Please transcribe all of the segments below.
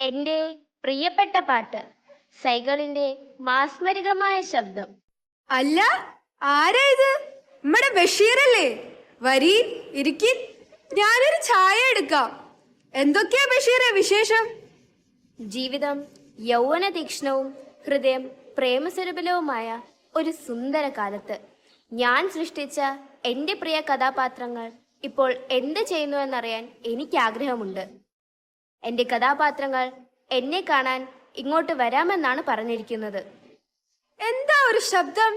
എന്റെ പ്രിയപ്പെട്ട പാട്ട്, സൈകളിന്റെ മാസ്മരികമായ ശബ്ദം. അല്ല, ആരാ ഇത്? നമ്മുടെ ബഷീറല്ലേ? വരി, ഇരിക്കി, ഞാനൊരു ചായ എടുക്കാം. എന്തൊക്കെയാ ബഷീറെ വിശേഷം? ജീവിതം യൗവന തീക്ഷ്ണവും ഹൃദയം പ്രേമസുരബലവുമായ ഒരു സുന്ദര കാലത്ത് ഞാൻ സൃഷ്ടിച്ച എന്റെ പ്രിയ കഥാപാത്രങ്ങൾ ഇപ്പോൾ എന്ത് ചെയ്യുന്നുവെന്നറിയാൻ എനിക്ക് ആഗ്രഹമുണ്ട്. എന്റെ കഥാപാത്രങ്ങൾ എന്നെ കാണാൻ ഇങ്ങോട്ട് വരാമെന്നാണ് പറഞ്ഞിരിക്കുന്നത്. എന്താ ഒരു ശബ്ദം?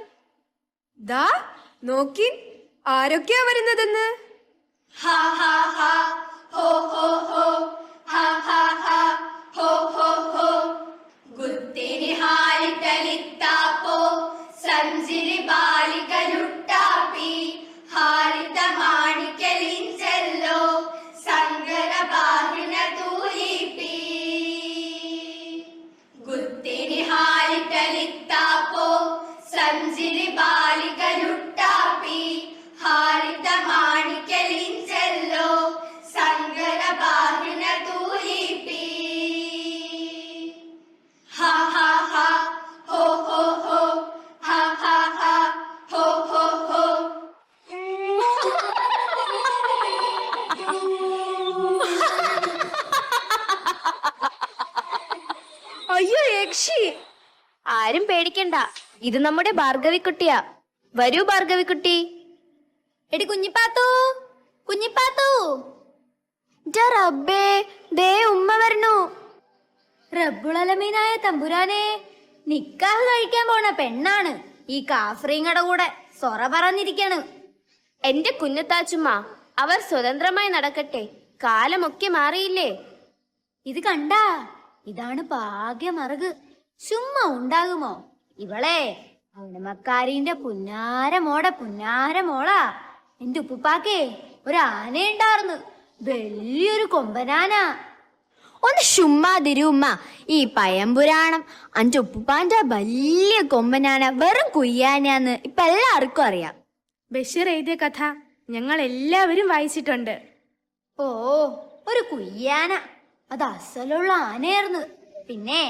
ദാ നോക്കി, ആരൊക്കെയാ വരുന്നതെന്ന്. Ha ha ha, ho ho ho, ha ha ha, ho ho ho. ഗുത്തിനി ഹാരിതലിത്താപ്പോ സഞ്ചിരി ബാലികലുട്ടാപ്പി Haritha മാണിക്കലിഞ്ചല്ലോ സങ്കര ബാഹിന തൂലിപ്പി. ഗുത്തിനി ഹാരിതലിത്താപ്പോ സഞ്ചിരി ബാലികലുട്ടാപ്പി ഹാരിത മാണിക്കലിഞ്ചല്ലോ സങ്കര ബാഹിന തൂലിപ്പി. Ha ha ha, ho ho ho, ha ha ha, ho ho ho. അയ്യോ യക്ഷി! ആരും പേടിക്കണ്ട, ഇത് നമ്മുടെ ഭാർഗവിക്കുട്ടിയാ. വരൂ ഭാർഗവിക്കുട്ടി. എടി കുഞ്ഞിപ്പാത്തു, കുഞ്ഞിപ്പാത്തു. റബ്ബേ, ദേ ഉമ്മ വരണു. റബ്ബുളലമീനായ തമ്പുരാനെ, നിക്കാഹ് കഴിക്കാൻ പോണ പെണ്ണാണ് ഈ കാഫ്രീങ്ങടെ കൂടെ സൊറ പറഞ്ഞിരിക്കാണ്. എന്റെ കുഞ്ഞത്താച്ചുമ്മ, അവർ സ്വതന്ത്രമായി നടക്കട്ടെ, കാലമൊക്കെ മാറിയില്ലേ. ഇത് കണ്ടാ, ഇതാണ് ഭാഗ്യമറുക്. ചുമ്മാ ഉണ്ടാകുമോ? ഇവളെ അവനമക്കാരിന്റെ പുന്നാരമോളാ. എന്റെ ഉപ്പുപ്പാക്കേ ഒരു ആനയുണ്ടായിരുന്നു, വലിയൊരു കൊമ്പനാന. ഒന്ന് ചുമ്മാതിരുമ്മ, ഈ പയമ്പുരാണം അന്റെ ഉപ്പുപ്പാന്റെ വലിയ കൊമ്പനാന വെറും കുയ്യാനാന്ന് ഇപ്പൊ എല്ലാവർക്കും അറിയാം. ബഷീർ എഴുതിയ കഥ ഞങ്ങൾ എല്ലാവരും വായിച്ചിട്ടുണ്ട്. ഓ, ഒരു കുയ്യാന, അത് അസലുള്ള ആനയായിരുന്നു. പിന്നെ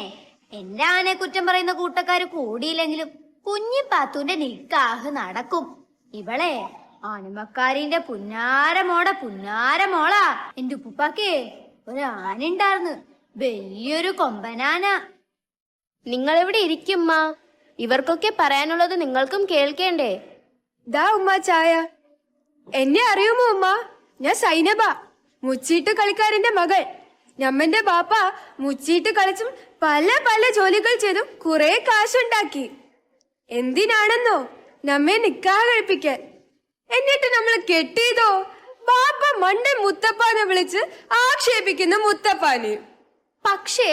എന്റെ ആനയെ കുറ്റം പറയുന്ന കൂട്ടക്കാര് കൂടിയില്ലെങ്കിലും കുഞ്ഞിപ്പാത്തുന്റെ നിക്കാഹ് നടക്കും. ഇവളെ ആണിമക്കാരിന്റെ പുന്നാരമോളാ. എന്റെ ഉപ്പുപ്പാക്കേ ഒരു ആന ഉണ്ടായിരുന്നു, വലിയൊരു കൊമ്പനാന. നിങ്ങൾ എവിടെ ഇരിക്കുമ്മ? ഇവർക്കൊക്കെ പറയാനുള്ളത് നിങ്ങൾക്കും കേൾക്കേണ്ടേ? ദാ ഉമ്മ ചായ. എന്നെ അറിയുമോ ഉമ്മ? ഞാൻ സൈനബ, മുച്ചീട്ട് കളിക്കാരന്റെ മകൾ. ഞമ്മന്റെ ബാപ്പ മുച്ചീട്ട് കളിച്ചും പല പല ജോലികൾ ചെയ്തും കുറെ കാശുണ്ടാക്കി. എന്തിനാണെന്നോ? നമ്മെ നിക്കാഹ് കഴിപ്പിക്കാൻ. എന്നിട്ട് നമ്മൾ കെട്ടിയതോ ബാപ്പ മണ്ടൻ മുത്തപ്പാനെ വിളിച്ച് ആക്ഷേപിക്കുന്ന മുത്തപ്പാനെ. പക്ഷേ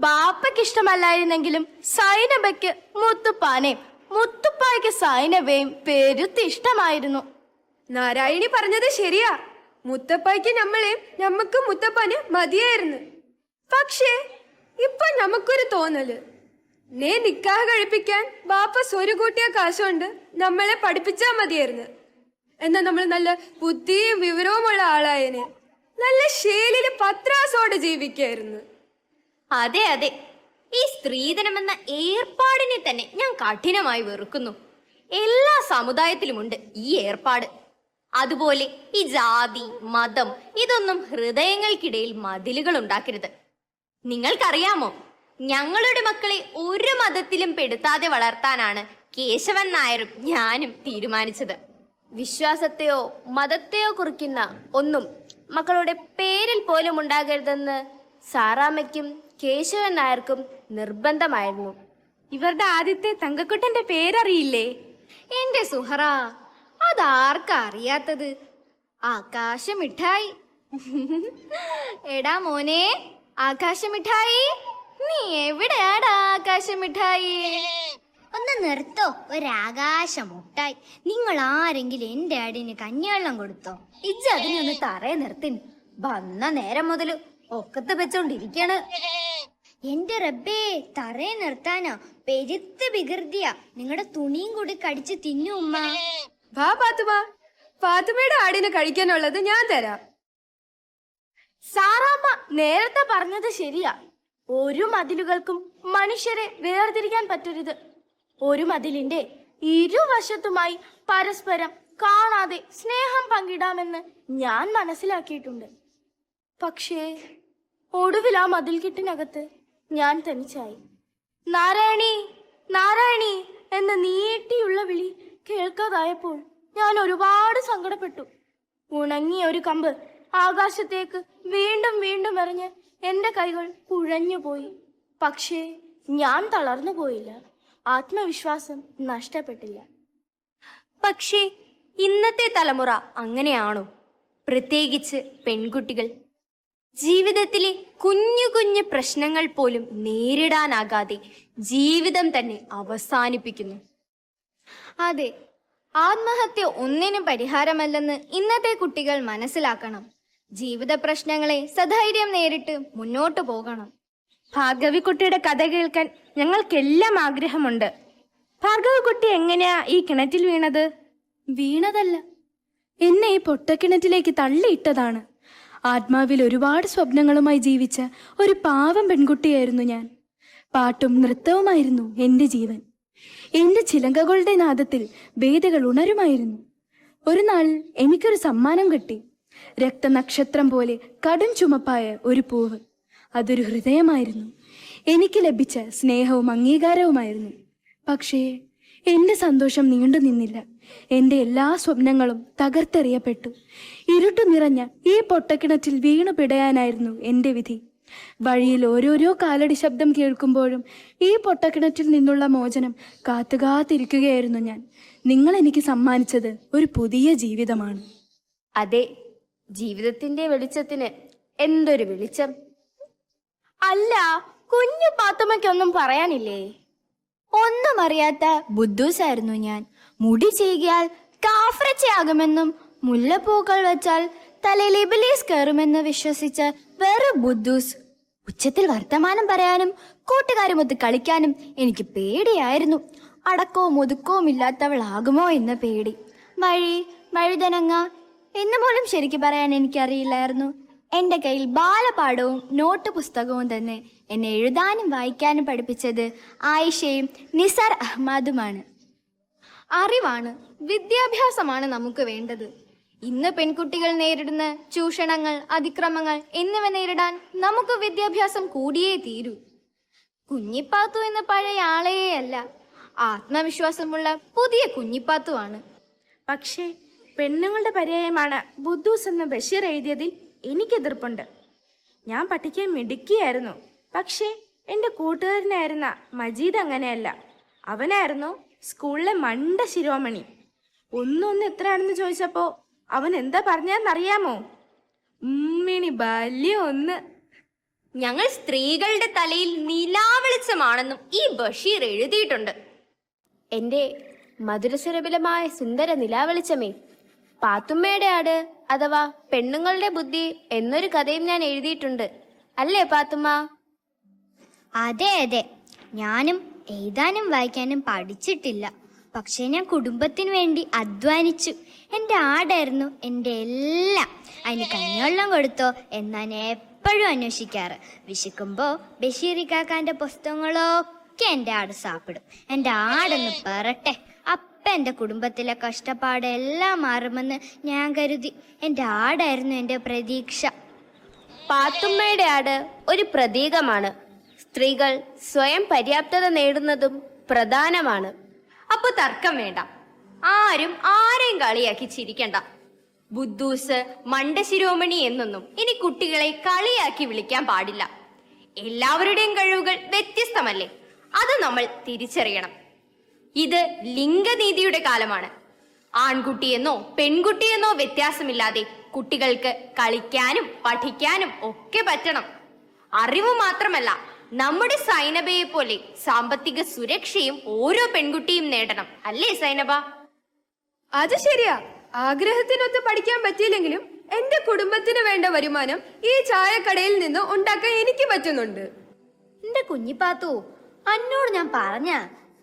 ബാപ്പയ്ക്ക് ഇഷ്ടമല്ലായിരുന്നെങ്കിലും സൈനബയ്ക്ക് മുത്തുപ്പാനെയും മുത്തുപ്പായ്ക്ക് സൈനബയും പെരുത്ത് ഇഷ്ടമായിരുന്നു. നാരായണി പറഞ്ഞത് ശരിയാ. മുത്തപ്പായ്ക്ക് നമ്മളെയും നമ്മക്ക് മുത്തപ്പാന് മതിയായിരുന്നു. പക്ഷേ ഇപ്പൊ നമുക്കൊരു തോന്നല്, നേ നിക്കാഹ് കഴിപ്പിക്കാൻ ബാപ്പ സ്വരുകൂട്ടിയ കാശുകൊണ്ട് നമ്മളെ പഠിപ്പിച്ചാ മതിയായിരുന്നു. എന്നാ നമ്മൾ നല്ല ബുദ്ധിയും വിവരവുമുള്ള ആളായനെ, നല്ല ശേലില് പത്രാസോടെ ജീവിക്കായിരുന്നു. അതെ അതെ, ഈ സ്ത്രീധനമെന്ന ഏർപ്പാടിനെ തന്നെ ഞാൻ കഠിനമായി വെറുക്കുന്നു. എല്ലാ സമുദായത്തിലുമുണ്ട് ഈ ഏർപ്പാട്. അതുപോലെ ഈ ജാതി മതം ഇതൊന്നും ഹൃദയങ്ങൾക്കിടയിൽ മതിലുകൾ ഉണ്ടാക്കരുത്. നിങ്ങൾക്കറിയാമോ, ഞങ്ങളുടെ മക്കളെ ഒരു മതത്തിലും പെടുത്താതെ വളർത്താനാണ് കേശവൻ നായരും ഞാനും തീരുമാനിച്ചത്. വിശ്വാസത്തെയോ മതത്തെയോ കുറിക്കുന്ന ഒന്നും മക്കളുടെ പേരിൽ പോലും ഉണ്ടാകരുതെന്ന് സാറാമ്മയ്ക്കും കേശവൻ നായർക്കും നിർബന്ധമായിരുന്നു. ഇവരുടെ ആദ്യത്തെ തങ്കക്കുട്ടന്റെ പേരറിയില്ലേ? എന്റെ സുഹറ, അതാർക്കാ അറിയാത്തത്? ആകാശമിഠായി. എടാ മോനെ ആകാശമിഠായി, നീ എവിടെയാടാ ആകാശമിഠായി? ഒന്ന് നിർത്തോ, ഒരാകാശമുട്ടായി. നിങ്ങൾ ആരെങ്കിലും എന്റെ ആടിന് കഞ്ഞിവെള്ളം കൊടുത്തോ? ഇജ്ജ് അതിനെ ഒന്ന് തറയെ നിർത്തിന്. വന്ന നേരം മുതല് ഒക്കത്ത് വെച്ചോണ്ടിരിക്കാണ്. എന്റെ റബ്ബേ, തറയെ നിർത്താനോ? പെരുത്ത് വികൃതിയാ. നിങ്ങളുടെ തുണിയും കൂടി കടിച്ച് തിന്നു ഉമ്മ. വാ പാത്തുമ, പാത്തുമയുടെ ആടിന് കഴിക്കാനുള്ളത് ഞാൻ തരാം. സാറാമ്മ നേരത്തെ പറഞ്ഞത് ശരിയാ. ഒരു മതിലുകൾക്കും മനുഷ്യരെ വേർതിരിക്കാൻ പറ്റരുത്. ഒരു മതിലിന്റെ ഇരുവശത്തുമായി പരസ്പരം കാണാതെ സ്നേഹം പങ്കിടാമെന്ന് ഞാൻ മനസ്സിലാക്കിയിട്ടുണ്ട്. പക്ഷേ ഒടുവിൽ ആ മതിൽക്കെട്ടിനകത്ത് ഞാൻ തനിച്ചായി. നാരായണി, നാരായണി എന്ന നീട്ടിയുള്ള വിളി കേൾക്കാതായപ്പോൾ ഞാൻ ഒരുപാട് സങ്കടപ്പെട്ടു. ഉണങ്ങിയ ഒരു കമ്പ് ആകാശത്തേക്ക് വീണ്ടും വീണ്ടും എറിഞ്ഞ് എന്റെ കൈകൾ കുഴഞ്ഞുപോയി. പക്ഷേ ഞാൻ തളർന്നു പോയില്ല. ആത്മവിശ്വാസം നഷ്ടപ്പെട്ടില്ല. പക്ഷേ ഇന്നത്തെ തലമുറ അങ്ങനെയാണോ? പ്രത്യേകിച്ച് പെൺകുട്ടികൾ ജീവിതത്തിലെ കുഞ്ഞു കുഞ്ഞു പ്രശ്നങ്ങൾ പോലും നേരിടാനാകാതെ ജീവിതം തന്നെ അവസാനിപ്പിക്കുന്നു. അതെ, ആത്മഹത്യ ഒന്നിനും പരിഹാരമല്ലെന്ന് ഇന്നത്തെ കുട്ടികൾ മനസ്സിലാക്കണം. ജീവിത പ്രശ്നങ്ങളെ സധൈര്യം നേരിട്ട് മുന്നോട്ടു പോകണം. ഭാർഗവിക്കുട്ടിയുടെ കഥ കേൾക്കാൻ ഞങ്ങൾക്കെല്ലാം ആഗ്രഹമുണ്ട്. ഭാർഗവിക്കുട്ടി എങ്ങനെയാ ഈ കിണറ്റിൽ വീണത്? വീണതല്ല, എന്നെ ഈ പൊട്ടക്കിണറ്റിലേക്ക് തള്ളിയിട്ടതാണ്. ആത്മാവിൽ ഒരുപാട് സ്വപ്നങ്ങളുമായി ജീവിച്ച ഒരു പാവം പെൺകുട്ടിയായിരുന്നു ഞാൻ. പാട്ടും നൃത്തവുമായിരുന്നു എൻ്റെ ജീവൻ. എൻ്റെ ചിലങ്കകളുടെ നാദത്തിൽ വേദികൾ ഉണരുമായിരുന്നു. ഒരു നാൾ എനിക്കൊരു സമ്മാനം കിട്ടി. രക്തനക്ഷത്രം പോലെ കടും ചുമപ്പായ ഒരു പൂവ്. അതൊരു ഹൃദയമായിരുന്നു. എനിക്ക് ലഭിച്ച സ്നേഹവും അംഗീകാരവുമായിരുന്നു. പക്ഷേ എൻ്റെ സന്തോഷം നീണ്ടു നിന്നില്ല. എൻ്റെ എല്ലാ സ്വപ്നങ്ങളും തകർത്തെറിയപ്പെട്ടു. ഇരുട്ടു നിറഞ്ഞ ഈ പൊട്ടക്കിണറ്റിൽ വീണു പിടയാനായിരുന്നു എൻ്റെ വിധി. വഴിയിൽ ഓരോരോ കാലടി ശബ്ദം കേൾക്കുമ്പോഴും ഈ പൊട്ടക്കിണറ്റിൽ നിന്നുള്ള മോചനം കാത്തുകാത്തിരിക്കുകയായിരുന്നു ഞാൻ. നിങ്ങൾ എനിക്ക് സമ്മാനിച്ചത് ഒരു പുതിയ ജീവിതമാണ്. അതെ, ജീവിതത്തിന്റെ വെളിച്ചത്തിന് എന്തൊരു വെളിച്ചം. അല്ല, കുഞ്ഞു പാത്തുമ്മയ്ക്കൊന്നും പറയാനില്ലേ? ഒന്നും അറിയാത്ത ബുദ്ധൂസായിരുന്നു ഞാൻ. മുടി ചെയ്യിയാൽ കാഫ്രച്ചയാകുമെന്നും മുല്ലപ്പൂക്കൾ വെച്ചാൽ തലയിൽ ഇബിലീസ് കയറുമെന്ന് വിശ്വസിച്ച വെറും ബുദ്ധൂസ്. ഉച്ചത്തിൽ വർത്തമാനം പറയാനും കൂട്ടുകാരുമൊത്ത് കളിക്കാനും എനിക്ക് പേടിയായിരുന്നു. അടക്കവും ഒതുക്കവും ഇല്ലാത്തവളാകുമോ എന്ന പേടി. വഴുതനങ്ങ എന്ന് പോലും ശരിക്കും പറയാൻ എനിക്കറിയില്ലായിരുന്നു. എൻ്റെ കയ്യിൽ ബാലപാഠവും നോട്ട് പുസ്തകവും തന്നെ എന്നെ എഴുതാനും വായിക്കാനും പഠിപ്പിച്ചത് ആയിഷയും നിസാർ അഹ്മദുമാണ്. അറിവാണ്, വിദ്യാഭ്യാസമാണ് നമുക്ക് വേണ്ടത്. ഇന്ന് പെൺകുട്ടികൾ നേരിടുന്ന ചൂഷണങ്ങൾ, അതിക്രമങ്ങൾ എന്നിവ നേരിടാൻ നമുക്ക് വിദ്യാഭ്യാസം കൂടിയേ തീരൂ. കുഞ്ഞിപ്പാത്തു എന്ന പഴയ ആളെയേ അല്ല, ആത്മവിശ്വാസമുള്ള പുതിയ കുഞ്ഞിപ്പാത്തുവാണ്. പക്ഷേ പെണ്ണുങ്ങളുടെ പര്യായമാണ് ബുദ്ധൂസ് എന്ന ബഷീർ എഴുതിയതിൽ എനിക്കെതിർപ്പുണ്ട്. ഞാൻ പഠിക്കാൻ മിടുക്കിയായിരുന്നു. പക്ഷേ എൻ്റെ കൂട്ടുകാരനായിരുന്ന മജീദ് അങ്ങനെയല്ല. അവനായിരുന്നു സ്കൂളിലെ മണ്ട ശിരോമണി. ഒന്നൊന്ന് എത്രയാണെന്ന് ചോദിച്ചപ്പോൾ അവൻ എന്താ പറഞ്ഞതെന്നറിയാമോ? ഉമ്മിണി ബാല്യം ഒന്ന്. ഞങ്ങൾ സ്ത്രീകളുടെ തലയിൽ നിലാവെളിച്ചമാണെന്നും ഈ ബഷീർ എഴുതിയിട്ടുണ്ട്. എന്റെ മധുരസുരഭിലമായ സുന്ദര നിലാവെളിച്ചമേ, പാത്തുമ്മയുടെ ആട് അഥവാ പെണ്ണുങ്ങളുടെ ബുദ്ധി എന്നൊരു കഥയും ഞാൻ എഴുതിയിട്ടുണ്ട്. അല്ലേ പാത്തുമ്മ? അതെ അതെ, ഞാനും എഴുതാനും വായിക്കാനും പഠിച്ചിട്ടില്ല. പക്ഷെ ഞാൻ കുടുംബത്തിന് വേണ്ടി അധ്വാനിച്ചു. എൻ്റെ ആടായിരുന്നു എൻ്റെ എല്ലാം. അതിന് കഞ്ഞിവെള്ളം കൊടുത്തോ എന്നാണ് എപ്പോഴും അന്വേഷിക്കാറ്. വിശക്കുമ്പോൾ ബഷീറിക്കാക്കാൻ്റെ പുസ്തകങ്ങളൊക്കെ എൻ്റെ ആട് സാപ്പിടും. എൻ്റെ ആടൊന്ന് പെറട്ടെ, അപ്പം എൻ്റെ കുടുംബത്തിലെ കഷ്ടപ്പാടെല്ലാം മാറുമെന്ന് ഞാൻ കരുതി. എൻ്റെ ആടായിരുന്നു എൻ്റെ പ്രതീക്ഷ. പാത്തുമ്മയുടെ ആട് ഒരു പ്രതീകമാണ്. സ്ത്രീകൾ സ്വയം പര്യാപ്തത നേടുന്നതും പ്രധാനമാണ്. അപ്പൊ തർക്കം വേണ്ട. ആരും ആരെയും കളിയാക്കി ചിരിക്കണ്ട. ബുദ്ധൂസ്, മണ്ടശിരോമണി എന്നൊന്നും ഇനി കുട്ടികളെ കളിയാക്കി വിളിക്കാൻ പാടില്ല. എല്ലാവരുടെയും കഴിവുകൾ വ്യത്യസ്തമല്ലേ? അത് നമ്മൾ തിരിച്ചറിയണം. ഇത് ലിംഗനീതിയുടെ കാലമാണ്. ആൺകുട്ടിയെന്നോ പെൺകുട്ടിയെന്നോ വ്യത്യാസമില്ലാതെ കുട്ടികൾക്ക് കളിക്കാനും പഠിക്കാനും ഒക്കെ പറ്റണം. അറിവ് മാത്രമല്ല, നമ്മുടെ സൈനബയെ പോലെ സാമ്പത്തിക സുരക്ഷയും ഓരോ പെൺകുട്ടിയും നേടണം. അല്ലേ സൈനബ? അത് ശരിയാ. ആഗ്രഹത്തിനൊത്ത് പഠിക്കാൻ പറ്റിയില്ലെങ്കിലും എന്റെ കുടുംബത്തിന് വേണ്ട വരുമാനം ഈ ചായക്കടയിൽ നിന്ന് ഉണ്ടാക്കാൻ എനിക്ക് പറ്റുന്നുണ്ട്. എന്റെ കുഞ്ഞിപ്പാത്തു, അന്നോട് ഞാൻ പറഞ്ഞ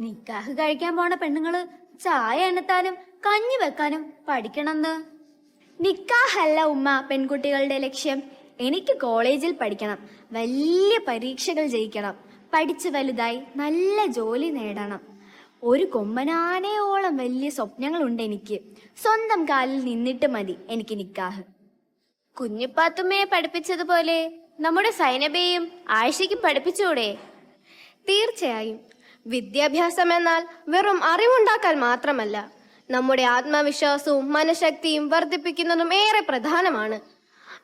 നിക്കാഹ് കഴിക്കാൻ പോണ പെണ്ണുങ്ങള് ചായ എണ്ണത്താനും കഞ്ഞി വെക്കാനും പഠിക്കണമെന്ന്. നിക്കാഹല്ല ഉമ്മ പെൺകുട്ടികളുടെ ലക്ഷ്യം. എനിക്ക് കോളേജിൽ പഠിക്കണം, വലിയ പരീക്ഷകൾ ജയിക്കണം, പഠിച്ച് വലുതായി നല്ല ജോലി നേടണം. ഒരു കൊമ്പനാനയോളം വലിയ സ്വപ്നങ്ങളുണ്ട് എനിക്ക്. സ്വന്തം കാലിൽ നിന്നിട്ട് മതി എനിക്ക് നിക്കാഹ്. കുഞ്ഞിപ്പാത്തുമ്മയെ പഠിപ്പിച്ചതുപോലെ നമ്മുടെ സൈനബയെയും ആയിഷയ്ക്ക് പഠിപ്പിച്ചൂടെ? തീർച്ചയായും. വിദ്യാഭ്യാസം എന്നാൽ വെറും അറിവുണ്ടാക്കാൻ മാത്രമല്ല, നമ്മുടെ ആത്മവിശ്വാസവും മനഃശക്തിയും വർദ്ധിപ്പിക്കുന്നതും ഏറെ പ്രധാനമാണ്.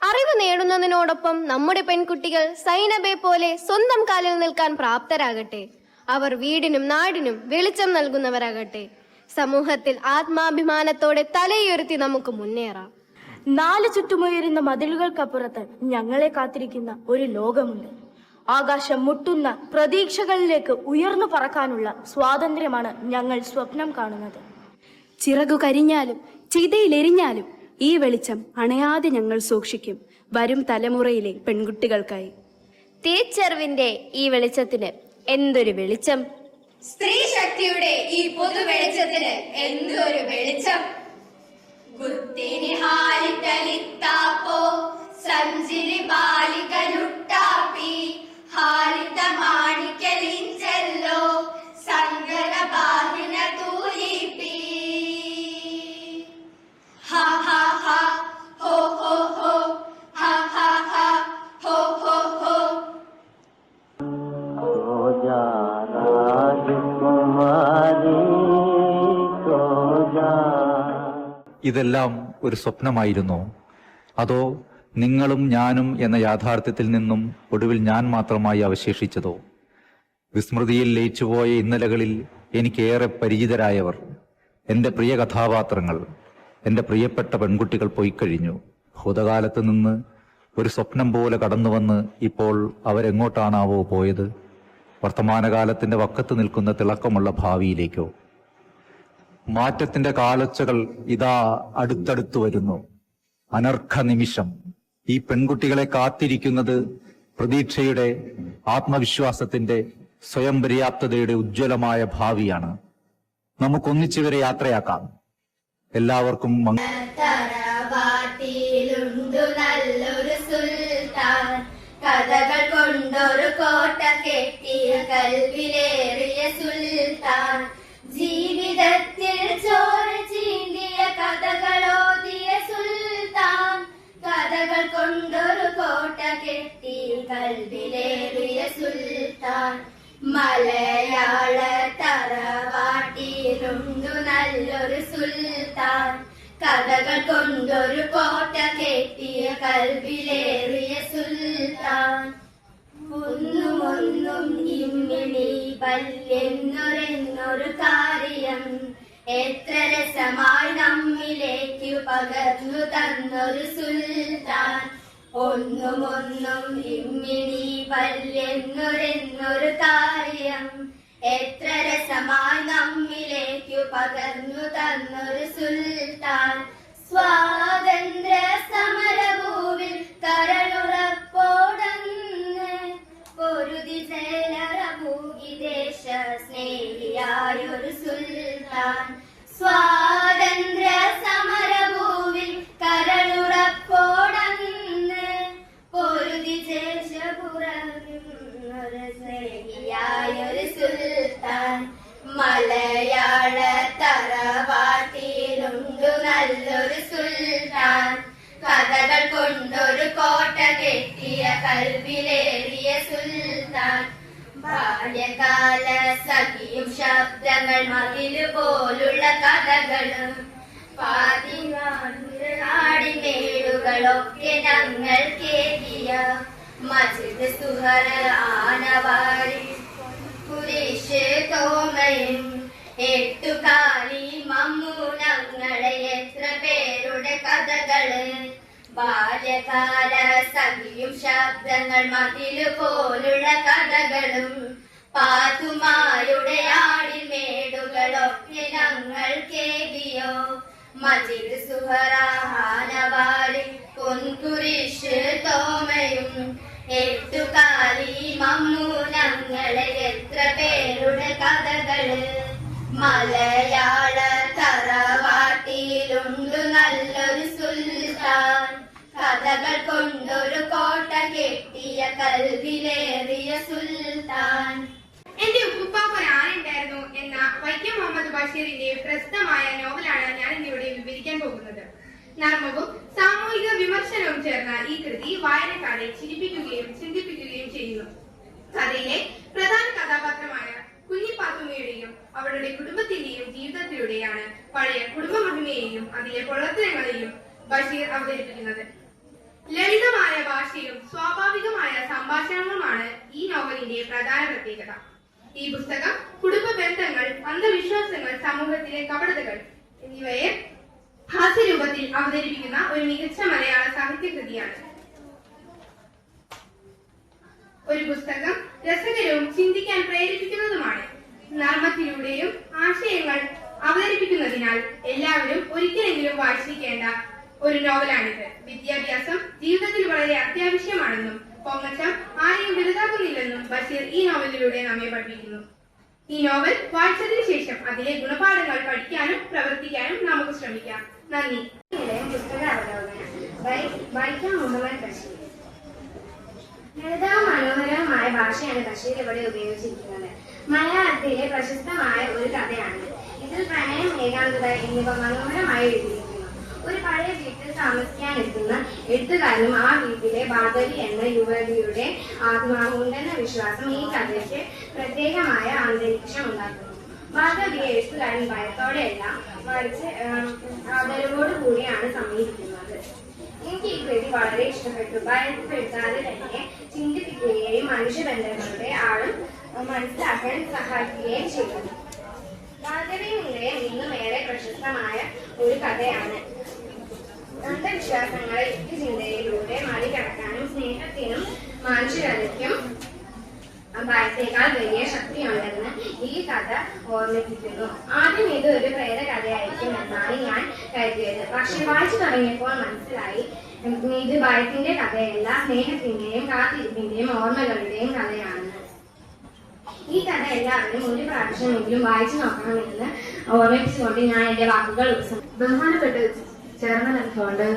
അറിവ് നേടുന്നതിനോടൊപ്പം നമ്മുടെ പെൺകുട്ടികൾ സൈനബയെ പോലെ സ്വന്തം കാലിൽ നിൽക്കാൻ പ്രാപ്തരാകട്ടെ. അവർ വീടിനും നാടിനും വെളിച്ചം നൽകുന്നവരാകട്ടെ. സമൂഹത്തിൽ ആത്മാഭിമാനത്തോടെ തലയുയർത്തി നമുക്ക് മുന്നേറാം. 4 ചുറ്റുമുയരുന്ന മതിലുകൾക്കപ്പുറത്ത് ഞങ്ങളെ കാത്തിരിക്കുന്ന ഒരു ലോകമുണ്ട്. ആകാശം മുട്ടുന്ന പ്രതീക്ഷകളിലേക്ക് ഉയർന്നു പറക്കാനുള്ള സ്വാതന്ത്ര്യമാണ് ഞങ്ങൾ സ്വപ്നം കാണുന്നത്. ചിറകു കരിഞ്ഞാലും ചിതയിലെരിഞ്ഞാലും ഈ വെളിച്ചം അണയാതെ ഞങ്ങൾ സൂക്ഷിക്കും, വരും തലമുറയിലെ പെൺകുട്ടികൾക്കായി. തിരിച്ചറിവിന്റെ ഈ വെളിച്ചത്തിന് എന്തൊരു വെളിച്ചം! സ്ത്രീ ശക്തിയുടെ ഈ പൊതു വെളിച്ചത്തിന് എന്തൊരു വെളിച്ചം! ഗുത്തിനി ഹാലിത്തലിത്താപ്പോ സഞ്ചിരി ബാലിക ലുട്ടാപ്പി ഹാലിത മാണിക്കലിഞ്ചല്ലോ സങ്കര ബാഹിന തൂലിപ്പി ഹാ ഹാ ഹാ ഹോ ഹോ ഹോ ഹാ ഹാ ഹാ ഹോ ഹോ ഹോ. ഇതെല്ലാം ഒരു സ്വപ്നമായിരുന്നോ? അതോ നിങ്ങളും ഞാനും എന്ന യാഥാർത്ഥ്യത്തിൽ നിന്നും ഒടുവിൽ ഞാൻ മാത്രമായി അവശേഷിച്ചതോ? വിസ്മൃതിയിൽ ലയിച്ചുപോയ ഇന്നലകളിൽ എനിക്കേറെ പരിചിതരായവർ, എൻ്റെ പ്രിയ കഥാപാത്രങ്ങൾ, എൻ്റെ പ്രിയപ്പെട്ട പെൺകുട്ടികൾ പോയിക്കഴിഞ്ഞു. ഭൂതകാലത്ത് നിന്ന് ഒരു സ്വപ്നം പോലെ കടന്നുവന്ന് ഇപ്പോൾ അവരെങ്ങോട്ടാണാവോ പോയത്? വർത്തമാനകാലത്തിന്റെ വക്കത്ത് നിൽക്കുന്ന തിളക്കമുള്ള ഭാവിയിലേക്കോ? മാറ്റത്തിന്റെ കാലൊച്ചകൾ ഇതാ അടുത്തടുത്തു വരുന്നു. അനർഘ നിമിഷം. ഈ പെൺകുട്ടികളെ കാത്തിരിക്കുന്നത് പ്രതീക്ഷയുടെ, ആത്മവിശ്വാസത്തിന്റെ, സ്വയം പര്യാപ്തതയുടെ ഉജ്ജ്വലമായ ഭാവിയാണ്. നമുക്കൊന്നിച്ചിവരെ യാത്രയാക്കാം. എല്ലാവർക്കും തറവാട്ടിലുണ്ടു നല്ലൊരു സുൽത്താൻ, കഥകൾ കൊണ്ടൊരു കോട്ട കെട്ടിയ കൽവിലേറിയ സുൽത്താൻ, ജീവിതത്തിൽ ചോര ചീന്തിയ കഥകളോതിയ സുൽത്താൻ, കഥകൾ കൊണ്ടൊരു കോട്ട കെട്ടി കൽവിലേറിയ സുൽത്താൻ. മലയാള തറവാട്ടിലുണ്ടു നല്ലൊരു സുൽത്താൻ, കഥകൾ കൊണ്ടൊരു കോട്ട കെട്ടിയ കൽവിലേറിയ സുൽത്താൻ. ഒന്നുമൊന്നും ഇമ്മിണി പല്ലെന്നൊരെന്നൊരു കാര്യം, എത്ര രസമായി നമ്മിലേക്ക് പകർന്നു തന്നൊരു സുൽത്താൻ. ഒന്നുമൊന്നും ഇമ്മിണി പല്ലെന്നൊരെന്നൊരു കാര്യം, എത്ര രസമായി നമ്മിലേക്ക് പകർന്നു തന്നൊരു സുൽത്താൻ. സ്വാതന്ത്ര്യ സമരഭൂവിൽ കരളുറപ്പോടന്ന് പൊരുതി ചേലറഭൂകി ദേശ സ്നേഹിയായൊരു സുൽത്താൻ. സ്വാതന്ത്ര്യ സമരഭൂവിൽ കരളുറപ്പോടന്ന് പൊരുതി ദേശപുറൊരു സ്നേഹിയായൊരു സുൽത്താൻ. മലയാള തറവാട്ടിലുണ്ടു നല്ലൊരു സുൽത്താൻ, കഥകൾ കൊണ്ടൊരു കോട്ട കെട്ടിയ കൽവിലേറിയ സുൽത്താൻ. ബാല്യകാല സഖിയും ശബ്ദങ്ങൾ മതിലു പോലുള്ള കഥകളും പാതിനാടിനേടുകളൊക്കെ ഞങ്ങൾ കേട്ടിയ മജിദ് സുഹറ ആനവാരി കുരിശ് തോമയും എട്ടുകാലി മമ്മൂനങ്ങളെ എത്ര പേരുടെ കഥകള്. ബാല്യകാല സഖിയും ശബ്ദങ്ങൾ മതിലു പോലുള്ള കഥകളും പാത്തുമായുടെ ആടിൽ മേടുകളൊക്കെ ഞങ്ങൾ കേടിയോ മജിദ് സുഹറാനവാരി പൊൻകുരിശ് തോമയും എട്ടുകാലി മമ്മൂനങ്ങളെ എത്ര പേരുടെ കഥകള്. മലയാള തറവാട്ടിലുണ്ടു നല്ലൊരു സുൽത്താൻ, കഥകൾ കൊണ്ടൊരു കോട്ട കെട്ടിയ കൽവിലേറിയ സുൽത്താൻ. എന്റെ ഉപ്പുപ്പാക്ക് ആനുണ്ടായിരുന്നു എന്ന വൈക്കം മുഹമ്മദ് ബഷീറിന്റെ പ്രസിദ്ധമായ നോവലാണ് ഞാൻ ഇന്നിവിടെ വിവരിക്കാൻ പോകുന്നത്. നർമ്മവും സാമൂഹിക വിമർശനവും ചേർന്ന ഈ കൃതി വായനക്കാരെ ചിരിപ്പിക്കുകയും ചിന്തിപ്പിക്കുകയും ചെയ്യുന്നു. കഥയിലെ പ്രധാന കഥാപാത്രമായ കുഞ്ഞിപ്പാത്തുമ്മയുടെയും അവളുടെ കുടുംബത്തിന്റെയും ജീവിതത്തിലൂടെയാണ് പഴയ കുടുംബ മഹിമയെയും അതിലെ പൊള്ളത്തരങ്ങളെയും ബഷീർ അവതരിപ്പിക്കുന്നത്. ലളിതമായ ഭാഷയും സ്വാഭാവികമായ സംഭാഷണങ്ങളുമാണ് ഈ നോവലിന്റെ പ്രധാന പ്രത്യേകത. ഈ പുസ്തകം കുടുംബ ബന്ധങ്ങൾ, അന്ധവിശ്വാസങ്ങൾ, സമൂഹത്തിലെ കപടതകൾ എന്നിവയെ ഹാസ്യരൂപത്തിൽ അവതരിപ്പിക്കുന്ന ഒരു മികച്ച മലയാള സാഹിത്യകൃതിയാണ്. ഒരു പുസ്തകം രസകരവും ചിന്തിക്കാൻ പ്രേരിപ്പിക്കുന്നതുമാണ്. നർമ്മത്തിലൂടെയും ആശയങ്ങൾ അവതരിപ്പിക്കുന്നതിനാൽ എല്ലാവരും ഒരിക്കലെങ്കിലും വായിച്ചിരിക്കേണ്ട ഒരു നോവലാണിത്. വിദ്യാഭ്യാസം ജീവിതത്തിൽ വളരെ അത്യാവശ്യമാണെന്നും പൊങ്ങച്ചം ആരെയും വലുതാക്കുന്നില്ലെന്നും ബഷീർ ഈ നോവലിലൂടെ നമ്മെ പഠിപ്പിക്കുന്നു. ഈ നോവൽ വായിച്ചതിനു ശേഷം അതിലെ ഗുണപാഠങ്ങൾ പഠിക്കാനും പ്രവർത്തിക്കാനും നമുക്ക് ശ്രമിക്കാം. നന്ദി. പുസ്തക അവലോകനം. വൈക്കം മുഹമ്മദ് ബഷീർ. ലളിതവും മനോഹരവുമായ ഭാഷയാണ് ബഷീർ ഇവിടെ ഉപയോഗിച്ചിരിക്കുന്നത്. മലയാളത്തിലെ പ്രശസ്തമായ ഒരു കഥയാണ്. ഇതിൽ പ്രണയം, ഏകാന്തത എന്നിവ മനോഹരമായി എഴുതിയിരിക്കുന്നു. ഒരു പഴയ വീട്ടിൽ താമസിക്കാനെത്തുന്ന എഴുത്തുകാരനും ആ വീട്ടിലെ ബാധവി എന്ന യുവതിയുടെ ആത്മാവുണ്ടെന്ന വിശ്വാസം ഈ കഥയ്ക്ക് പ്രത്യേകമായ അന്തരീക്ഷം ഉണ്ടാക്കുന്നു. ബാധവി എഴുത്തുകാരൻ ഭയത്തോടെയല്ല, മറിച്ച് ആദരവോടുകൂടിയാണ് സമീപിക്കുന്നത്. എനിക്ക് ഈ കൃതി വളരെ ഇഷ്ടപ്പെട്ടു. ഭയപ്പെടുത്താതെ തന്നെ ചിന്തിപ്പിക്കുകയും മനുഷ്യബന്ധങ്ങളുടെ ആഴം മനസ്സിലാക്കാൻ സഹായിക്കുകയും ചെയ്യുന്നു. ബാധവി നിലയം ഇന്നും ഏറെ പ്രശസ്തമായ ഒരു കഥയാണ്. അന്ധവിശ്വാസങ്ങളെ യുക്തിചിന്തയിലൂടെ മറികടക്കാനും സ്നേഹത്തിനും മാനുഷികതയ്ക്കും ഭയത്തേക്കാൾ വലിയ ശക്തിയുണ്ടെന്ന് ഈ കഥ ഓർമ്മിപ്പിക്കുന്നു. ആദ്യം ഇത് ഒരു പ്രേത കഥയായിരിക്കും എന്നാണ് ഞാൻ കരുതിയത്. പക്ഷെ വായിച്ചു തുടങ്ങിയപ്പോൾ മനസ്സിലായി ഇത് ഭയത്തിന്റെ കഥയല്ല, സ്നേഹത്തിന്റെയും കാത്തിരിപ്പിന്റെയും ഓർമ്മകളുടെയും കഥയാണ്. ഈ കഥ എല്ലാവരും ഒരു പ്രാവശ്യമെങ്കിലും വായിച്ചു നോക്കണമെന്ന് ഓർമ്മിപ്പിച്ചുകൊണ്ട് ഞാൻ എന്റെ വാക്കുകൾ ബഹുമാനപ്പെട്ട ചെയർമാൻ ആൻഡ് ഫൗണ്ടർ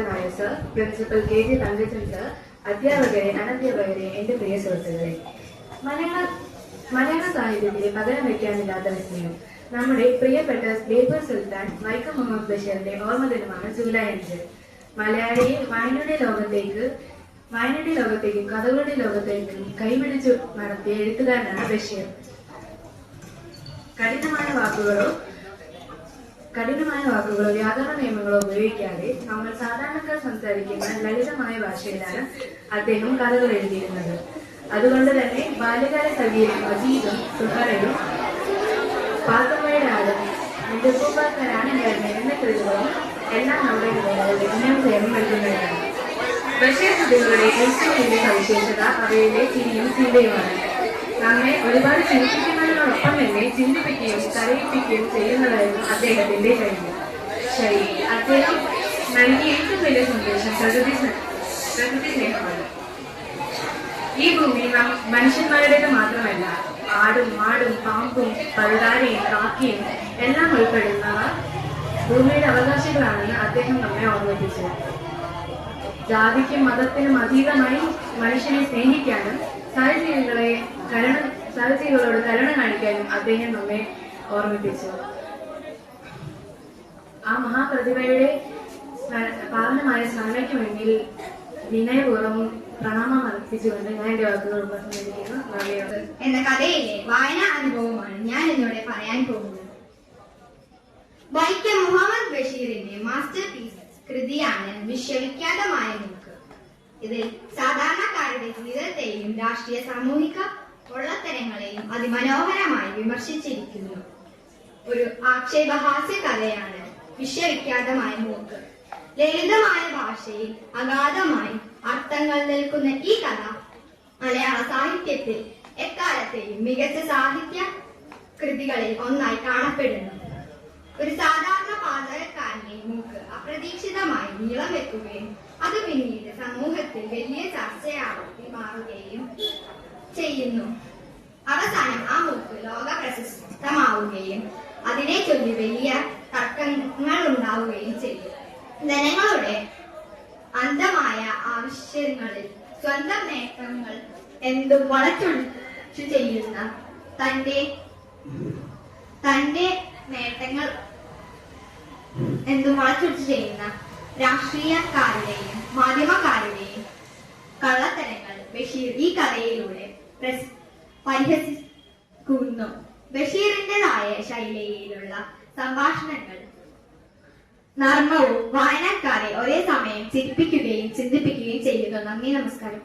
നായ sir, principal KG Thankachan sir, അധ്യാപകരെ, അനധ്യാപകരെ, എന്റെ പ്രിയ സുഹൃത്തുക്കളെ, മലയാള സാഹിത്യത്തിലെ പകരം വയ്ക്കാനില്ലാത്ത വിസ്മയം നമ്മുടെ പ്രിയപ്പെട്ട ബേപ്പൂർ സുൽത്താൻ വൈക്കം മുഹമ്മദ് ബഷീറിന്റെ ഓർമ്മ ദിനമാണ് ജൂലൈ 5. മലയാളിയെ വായനയുടെ ലോകത്തേക്കും കഥകളുടെ ലോകത്തേക്കും കൈപിടിച്ചു നടത്തിയ എഴുത്തുകാരനാണ് ബഷീർ. കഠിനമായ വാക്കുകളോ വ്യാകരണ നിയമങ്ങളോ ഉപയോഗിക്കാതെ നമ്മൾ സാധാരണക്കാർ സംസാരിക്കുന്ന ലളിതമായ ഭാഷയിലാണ് അദ്ദേഹം കഥകൾ എഴുതിയിരുന്നത്. അതുകൊണ്ട് തന്നെ ബാല്യകാല സഖിയിലും അജീതും സുഹറയും പാത്തുമ്മയുടെ ആടും എന്റെ ഉപ്പൂപ്പാക്കാരാണുണ്ടായിരുന്നത് എന്ന കൃതികളും എല്ലാം നമ്മുടെ വിജ്ഞാനം ചേർന്ന് നൽകുന്നതാണ്. ബഷീർ കൃതികളുടെ ഏറ്റവും വലിയ സവിശേഷത അവയിലെ ചിരിയും ചിന്തയുമാണ്. നമ്മെ ഒരുപാട് ചിന്തിപ്പിക്കുന്നതിനോടൊപ്പം തന്നെ ചിന്തിപ്പിക്കുകയും കരയിപ്പിക്കുകയും ചെയ്യുന്നതായിരുന്നു അദ്ദേഹത്തിന്റെ ശൈലി. അദ്ദേഹം നൽകിയ ഏറ്റവും വലിയ സന്ദേശം പ്രകൃതി സ്നേഹമാണ്. ഈ ഭൂമി മനുഷ്യന്മാരുടേത് മാത്രമല്ല, ആടും മാടും പാമ്പും പഴുതാരയും കാക്കയും എല്ലാം ഉൾപ്പെടുന്നവ ഭൂമിയുടെ അവകാശികളാണെന്ന് അദ്ദേഹം നമ്മെ ഓർമ്മിപ്പിച്ചു. ജാതിക്കും മതത്തിനും അതീതമായി മനുഷ്യനെ സ്നേഹിക്കാനും സഹജീവികളോട് കരുണ കാണിക്കാനും അദ്ദേഹം നമ്മെ ഓർമ്മിപ്പിച്ചു. ആ മഹാപ്രതിഭയുടെ പാവനമായ സ്മരണയ്ക്ക് മുന്നിൽ വിനയപൂർവ്വം പ്രണാമം അർപ്പിച്ചുകൊണ്ട് ഞാൻ എന്റെ വാക്കുകൾ ഉപസംഹരിക്കുന്നു. എന്ന കഥയിലെ വായനാ അനുഭവമാണ് ഞാൻ ഇന്നിവിടെ പറയാൻ പോകുന്നത്. വൈക്കം മുഹമ്മദ് ബഷീറിന്റെ മാസ്റ്റർ പീസ് കൃതിയാണ് വിശ്വവിഖ്യാതമായ മൂക്ക്. ഇതിൽ സാധാരണക്കാരുടെ ജീവിതത്തെയും രാഷ്ട്രീയ സാമൂഹിക പൊള്ളത്തരങ്ങളെയും അതിമനോഹരമായി വിമർശിച്ചിരിക്കുന്നു. ഒരു ആക്ഷേപഹാസ്യ കഥയാണ് വിശ്വവിഖ്യാതമായ മൂക്ക്. ലളിതമായ ഭാഷയിൽ അഗാധമായി അർത്ഥങ്ങൾ നിൽക്കുന്ന ഈ കഥ മലയാള സാഹിത്യത്തിൽ എക്കാലത്തെയും മികച്ച സാഹിത്യ കൃതികളിൽ ഒന്നായി കാണപ്പെടുന്നു. ഒരു സാധാരണ പാചകക്കാരന്റെ മൂക്ക് അപ്രതീക്ഷിതമായി നീളം വെക്കുകയും അത് പിന്നീട് സമൂഹത്തിൽ വലിയ ചർച്ചയായി മാറുകയും ചെയ്യുന്നു. അവസാനം ആ മൂക്ക് ലോക പ്രശസ്തമാവുകയും അതിനെ ചൊല്ലി വലിയ തർക്കങ്ങൾ ഉണ്ടാവുകയും ചെയ്യും. ജനങ്ങളുടെ അന്ധമായ ആവശ്യങ്ങളിൽ സ്വന്തം നേട്ടങ്ങൾ എന്തും വളച്ചൊടിച്ചു ചെയ്യുന്ന തന്റെ നേട്ടങ്ങൾ എന്തും വളച്ചൊടിച്ചു ചെയ്യുന്ന രാഷ്ട്രീയക്കാരുടെയും മാധ്യമക്കാരുടെയും കള്ളത്തരങ്ങൾ ബഷീർ ഈ കഥയിലൂടെ പരിഹസിക്കുന്നു. ബഷീറിന്റേതായ ശൈലിയിലുള്ള സംഭാഷണങ്ങൾ നർമ്മവും വായനക്കാരെ ഒരേ സമയം ചിരിപ്പിക്കുകയും ചിന്തിപ്പിക്കുകയും ചെയ്യുന്നു. നന്ദി, നമസ്കാരം.